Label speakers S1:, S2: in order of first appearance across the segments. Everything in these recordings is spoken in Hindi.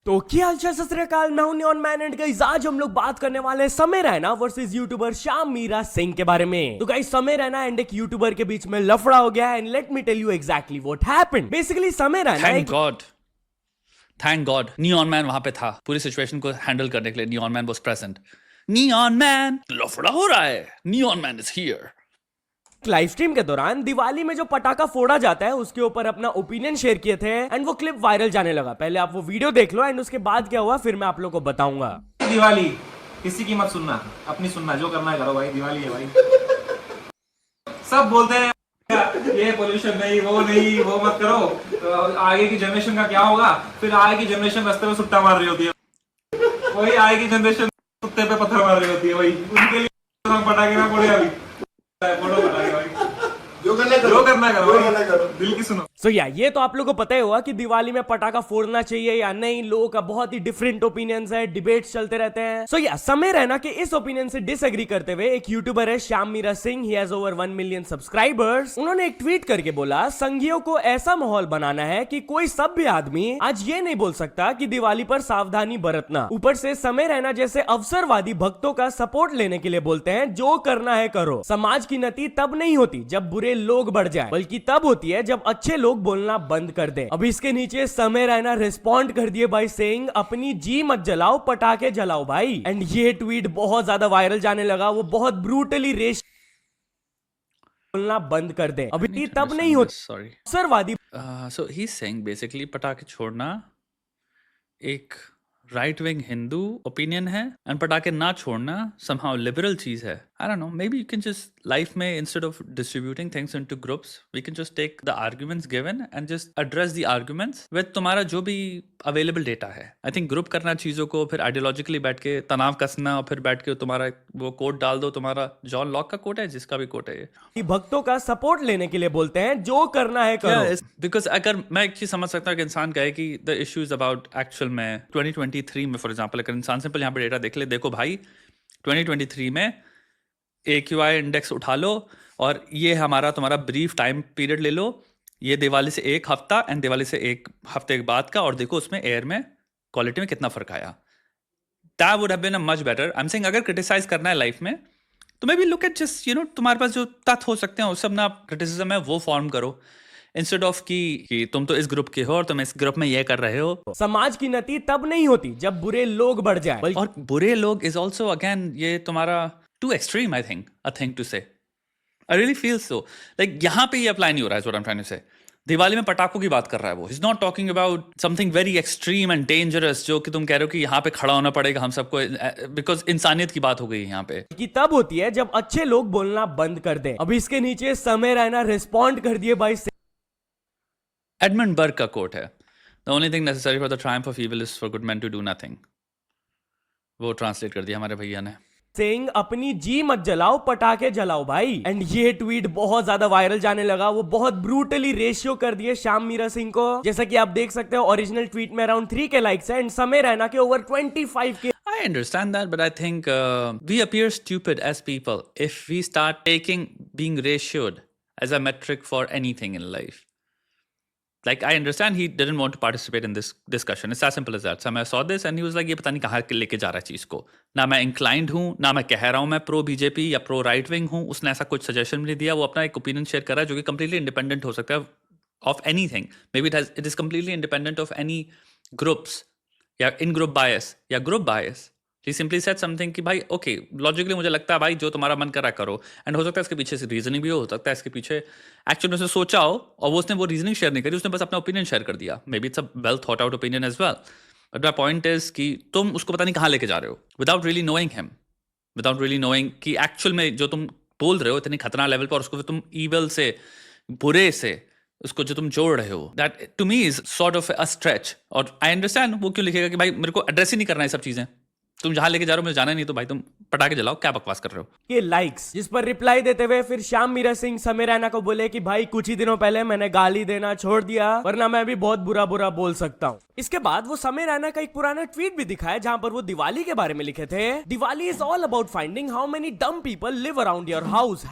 S1: तो क्या हालचाल सत श्री अकाल, मैं हूं नियॉन मैन एंड गाइस आज हम लोग बात करने वाले हैं समय रैना वर्सेस यूट्यूबर श्याम मीरा सिंह के बारे में। तो गाइस समय रैना एंड एक यूट्यूबर के बीच में लफड़ा हो गया and let me tell you exactly what happened. Basically Samay Raina
S2: thank God neon man वहां पे था पूरी सिचुएशन को हैंडल करने के लिए। Neon man was present. Neon man लफड़ा हो रहा है, neon man is here.
S1: Live stream के दौरान दिवाली में जो पटाखा फोड़ा जाता है उसके ऊपर अपना ओपिनियन शेयर किए थे एंड वो क्लिप वायरल जाने लगा। पहले आप वो वीडियो देख लो एंड उसके बाद क्या हुआ फिर मैं आप लोगों को बताऊंगा।
S3: दिवाली किसी की मत सुनना, अपनी सुनना, जो करना है करो भाई, दिवाली है भाई। सब बोलते हैं ये पोल्यूशन नहीं, वो मत करो, तो आगे की जनरेशन का क्या होगा। फिर आगे की जनरेशन रास्ते में सुट्टा मार रही होती है, वही आगे की जनरेशन कुत्ते पे पत्थर मार रही होती है, वही उनके लिए पटाखे ना फोड़े, अभी फोटो पटाखे भाई, जो करना करो, दिल की सुनो।
S1: सो ये तो आप लोगों को पता ही होगा कि दिवाली में पटाखा फोड़ना चाहिए या नहीं। लोगों का बहुत ही डिफरेंट ओपिनियंस है, डिबेट्स चलते रहते हैं। सो समय रैना के इस ओपिनियन से डिसएग्री करते हुए एक यूट्यूबर है Shyam Meera Singh, he has over 1 million subscribers. उन्होंने एक ट्वीट करके बोला, संघियों को ऐसा माहौल बनाना है कि कोई सभ्य आदमी आज ये नहीं बोल सकता कि दिवाली पर सावधानी बरतना। ऊपर से समय रैना जैसे अवसरवादी भक्तों का सपोर्ट लेने के लिए बोलते हैं जो करना है करो। समाज की नति तब नहीं होती जब बुरे लोग बढ़ जाए, बल्कि तब होती है जब अच्छे लोग बोलना बंद कर दे। अब इसके नीचे समय रैना रिस्पॉन्ड कर दिए बाय सेइंग अपनी जी मत जलाओ, पटाखे जलाओ भाई। एंड ये ट्वीट बहुत ज्यादा वायरल जाने लगा। वो बहुत ब्रूटली रेश बोलना बंद कर दे, अभी तब नहीं होती।
S2: सॉरी
S1: अवसरवादी
S2: so he is saying basically पटाखे छोड़ना एक राइट विंग हिंदू ओपिनियन है एंड पटाखे ना छोड़ना समहाउ लिबरल चीज है। I don't know, maybe you can just life में instead of distributing things into groups we can just take the arguments given and just address the arguments with तुम्हारा जो भी अवेलेबल डेटा है। आई थिंक ग्रुप करना चीजों को, फिर आइडियोलॉजिकली बैठ के तनाव कसना और फिर बैठ के तुम्हारा वो कोट डाल दो, तुम्हारा जॉन लॉक का कोट है, जिसका भी कोट है ये,
S1: भक्तों का सपोर्ट लेने के लिए बोलते हैं जो करना है करो।
S2: बिकॉज अगर मैं एक चीज समझ सकता हूँ कि इंसान कहे कि the issue is about actual में 2023 में फॉर एग्जाम्पल अगर इंसान सिंपल यहाँ पे डेटा देख ले, देखो भाई 2023 में AQI इंडेक्स उठा लो और ये हमारा तुम्हारा ब्रीफ टाइम पीरियड ले लो, ये दिवाली से एक हफ्ता एंड दिवाली से एक हफ्ते के बाद का, और देखो उसमें एयर में क्वालिटी में कितना फर्क आया। That would have been a much better. I am saying अगर क्रिटिसाइज करना है लाइफ में तो may be look at just तुम्हारे पास जो तथ्य हो सकते हैं उस सब ना क्रिटिसिज्म है वो फॉर्म करो, इंस्टेड ऑफ कि तुम तो इस ग्रुप के हो और तुम इस ग्रुप में ये कर रहे हो।
S1: समाज की नति तब नहीं होती जब बुरे लोग बढ़ जाए,
S2: और बुरे लोग इज ऑल्सो अगेन ये तुम्हारा too extreme I think a thing to say. I really feel so like यहाँ पे ये अप्लाई नहीं हो रहा है। What I am trying to say, Diwali में पटाखों की बात कर रहा है वो, is not talking about something very extreme and dangerous जो कि तुम कह रहे हो कि यहाँ पे खड़ा होना पड़ेगा हम सबको, बिकॉज इंसानियत की बात हो गई यहाँ पे,
S1: कि तब होती है जब अच्छे लोग बोलना बंद कर दें। अब इसके नीचे समय रैना रिस्पॉन्ड कर दिए बाय
S2: एडमंड बर्ग का कोट है, the only thing necessary for the triumph of evil is for good man to do nothing. वो ट्रांसलेट कर दिया हमारे भैया ने।
S1: सिंह अपनी जी मत जलाओ, पटाखे जलाओ भाई। एंड ये ट्वीट बहुत ज्यादा वायरल जाने लगा। वो बहुत ब्रूटली रेशियो कर दिए श्याम मीरा सिंह को। जैसा कि आप देख सकते हो ओरिजिनल ट्वीट में अराउंड 3 के लाइक्स है एंड समय रैना के ओवर 25 के।
S2: I understand that, but I think we appear stupid as people if we start taking being ratioed as a metric for anything in life. Like, I understand he didn't want to participate in this discussion. It's as simple as that. So I saw this and he was like, ये पता नहीं कहाँ लेके जा रहा है चीज़ को। ना मैं inclined हूँ, ना मैं कह रहा हूँ मैं pro BJP या pro right wing हूँ। उसने ऐसा कुछ suggestion नहीं दिया। वो अपना एक opinion share कर रहा है जो कि completely independent हो सकता है of anything. Maybe it is completely independent of any groups या in group bias या group bias. He simply said something कि भाई ओके लॉजिकली मुझे लगता है भाई जो तुम्हारा मन कर रहा करो, एंड हो सकता है इसके पीछे से रीजनिंग भी हो सकता है इसके पीछे एक्चुअली उसने सोचा हो और वो उसने वो रीजनिंग शेयर नहीं करी, उसने बस अपना ओपिनियन शेयर कर दिया। May be it's a well thought out opinion as well, but my point is कि तुम उसको पता नहीं कहाँ लेके जा रहे हो without really knowing him, without really knowing कि एक्चुअल में जो तुम बोल रहे हो इतनी खतरनाक लेवल पर, और उसको तुम ईवल से, बुरे से उसको जो तुम जोड़ रहे हो, that to me is sort of a stretch. और आई अंडरस्टैंड वो क्यों लिखेगा कि भाई मेरे को एड्रेस ही नहीं करना है सब चीज़ें, तुम जहां लेके जा रहे हो मुझे जाना नहीं, तो भाई तुम पटाखे जलाओ, क्या बकवास कर रहे हो?
S1: के लाइक्स, जिस पर रिप्लाई देते हुए फिर श्याम मीरा सिंह समीर रैना को बोले कि भाई कुछ ही दिनों पहले मैंने गाली देना छोड़ दिया, वरना मैं भी बहुत बुरा बुरा बोल सकता हूँ। इसके बाद वो समीर रैना का एक पुराना ट्वीट भी दिखाया जहां पर वो दिवाली के बारे में लिखे थे, Diwali is all about finding how many dumb people live around your house,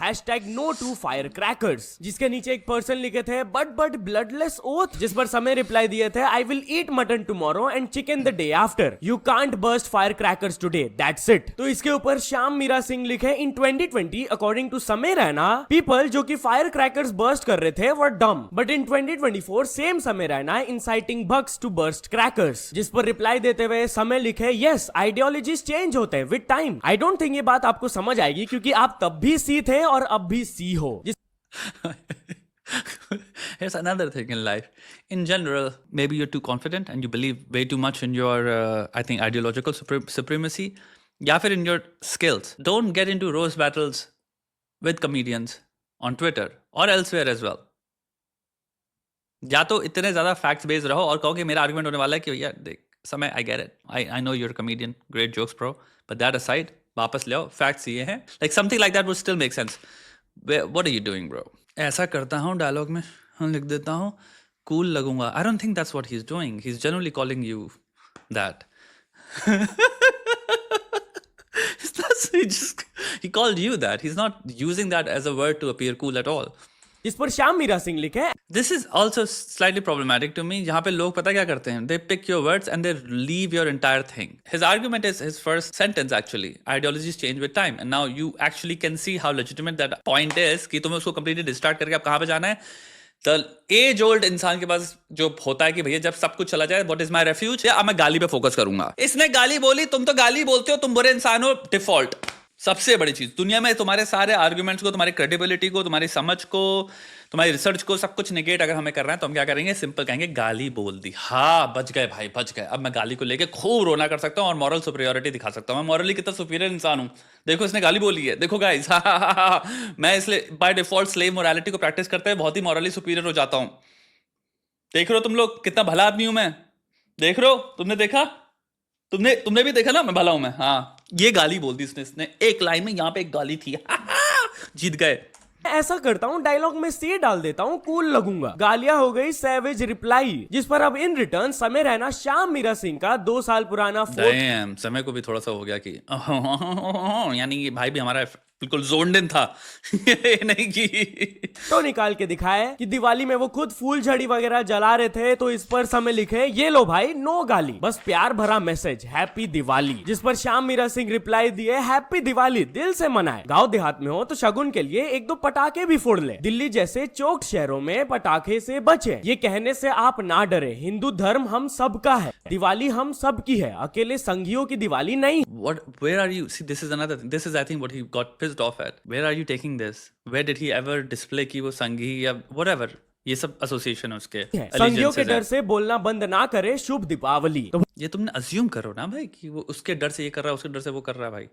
S1: #no to firecrackers, जिसके नीचे एक पर्सन लिखे थे बट ब्लडलेस ओथ, जिस पर समीर रिप्लाई दिए थे I will eat mutton tomorrow and chicken the day after, you can't burst fire crackers today, that's it. तो इसके ऊपर श्याम मीरा सिंह लिखे in 2020 according to Sameer Raina people जो कि फायर क्रैकर्स बर्स्ट कर रहे थे were dumb, but in 2024 same Sameer Raina inciting bugs to burst crackers, जिस पर रिप्लाई देते हुए समय लिखे यस आइडियोलॉजीज चेंज होते हैं with time, I don't think ये बात आपको समझ आएगी क्योंकि आप तब भी सी थे और अब भी सी हो।
S2: Here's another thing in life. In general, maybe you're too confident and you believe way too much in your, I think, ideological supremacy. या फिर in your skills. Don't get into roast battles with comedians on Twitter or elsewhere as well. या तो इतने ज़्यादा facts based रहो और कहो कि मेरा argument होने वाला है कि भैया देख समय I get it. I know you're a comedian. Great jokes, bro. But that aside, वापस ले आओ, facts ये हैं. Like something like that would still make sense. What are you doing, bro? ऐसा करता हूँ डायलॉग में लिख देता हूँ cool लगूंगा. I don't think that's what he's doing. He's generally calling you that. He called you that. He's not using that as a word to appear cool at all.
S1: इस पर श्याम मीरा सिंह लिखे
S2: This is also slightly problematic to me. जहाँ पे लोग पता क्या करते हैं? They pick your words and they leave your entire thing. His argument is his first sentence actually. Ideologies change with time, and now you actually can see how legitimate that point is. कि तुम्हें उसको completely distract करके अब कहाँ पे जाना है? The age old इंसान के पास जो होता है कि भैया जब सब कुछ चला जाए, what is my refuge? या अब मैं गाली पे फोकस करूंगा. इसने गाली बोली, तुम तो गाली बोलते हो, तुम बुरे इंसान हो, डिफॉल्ट. सबसे बड़ी चीज दुनिया में तुम्हारे सारे आर्गुमेंट्स को, तुम्हारी क्रेडिबिलिटी को, तुम्हारी समझ को, तुम्हारी रिसर्च को, सब कुछ निगेट अगर हमें करना है तो हम क्या करेंगे? सिंपल कहेंगे गाली बोल दी, हाँ बच गए भाई बच गए. अब मैं गाली को लेके खूब रोना कर सकता हूँ और मॉरल सुपीरियरिटी दिखा सकता हूँ. मैं मॉरली कितना सुपीरियर इंसान हूँ, देखो इसने गाली बोली है, देखो गाइस. मैं इसलिए बाय डिफॉल्ट स्लेव मोरालिटी को प्रैक्टिस करते हुए बहुत ही मॉरली सुपीरियर हो जाता हूँ. देख रहे हो तुम लोग कितना भला आदमी हूं मैं? देख रहे हो? तुमने देखा? तुमने भी देखा ना मैं भला हूं मैं. हाँ ये गाली बोल दी इसने एक लाइन में, यहाँ पे एक गाली थी. जीत गए.
S1: ऐसा करता हूँ डायलॉग में सी डाल देता हूँ कूल लगूंगा. गालियां हो गई सैवेज रिप्लाई, जिस पर अब इन रिटर्न समय रैना श्याम मीरा सिंह का 2 साल पुराना
S2: समय को भी थोड़ा सा हो गया कि यानी ये भाई भी हमारा बिल्कुल जोन्ड इन था. नहीं की
S1: तो निकाल के दिखाए कि दिवाली में वो खुद फूल झड़ी वगैरह जला रहे थे, तो इस पर समय लिखे ये लो भाई नो गाली, बस प्यार भरा मैसेज, हैप्पी दिवाली. जिस पर श्याम मीरा सिंह रिप्लाई दिए हैप्पी दिवाली, दिल से मनाए. गांव देहात में हो तो शगुन के लिए 1-2 पटाखे भी फोड़ ले. दिल्ली जैसे चौक शहरों में पटाखे से बचे. ये कहने से आप ना डरे, हिंदू धर्म हम सबका है, दिवाली हम सबकी है, अकेले संघियों की दिवाली नहीं.
S2: Where are you? See, this is another thing. This is, I think, what he got pissed off at. Where are you taking this? Where did he ever display कि वो संघी या whatever? ये सब एसोसिएशन है उसके.
S1: संघियों के डर से बोलना बंद ना करे, शुभ दीपावली. तो
S2: ये तुमने अज्यूम करो ना भाई कि वो उसके डर से ये कर रहा है, उसके डर से वो कर रहा है. भाई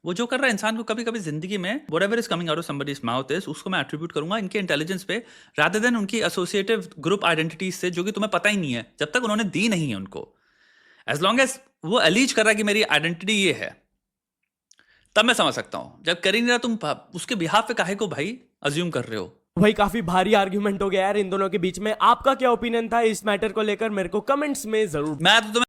S2: वो जो कर रहा है इंसान को कभी कभी जिंदगी में whatever is coming out of somebody's mouth is, उसको मैं एट्रीब्यूट करूंगा इनके इंटेलिजेंस पे rather than उनकी एसोसिएटिव ग्रुप आइडेंटिटीज से, जो कि तुम्हें पता ही नहीं है जब तक उन्होंने दी नहीं है उनको. एज लॉन्ग एज वो एलीज कर रहा है कि मेरी आइडेंटिटी ये है, तब मैं समझ सकता हूं. जब कर ही नहीं रहा तुम उसके बिहाफ पे काहे को भाई अज्यूम कर रहे हो?
S1: भाई काफी भारी आर्ग्यूमेंट हो गया यार इन दोनों के बीच में. आपका क्या ओपिनियन था इस मैटर को लेकर? मेरे को कमेंट्स में जरूर.
S2: मैं तो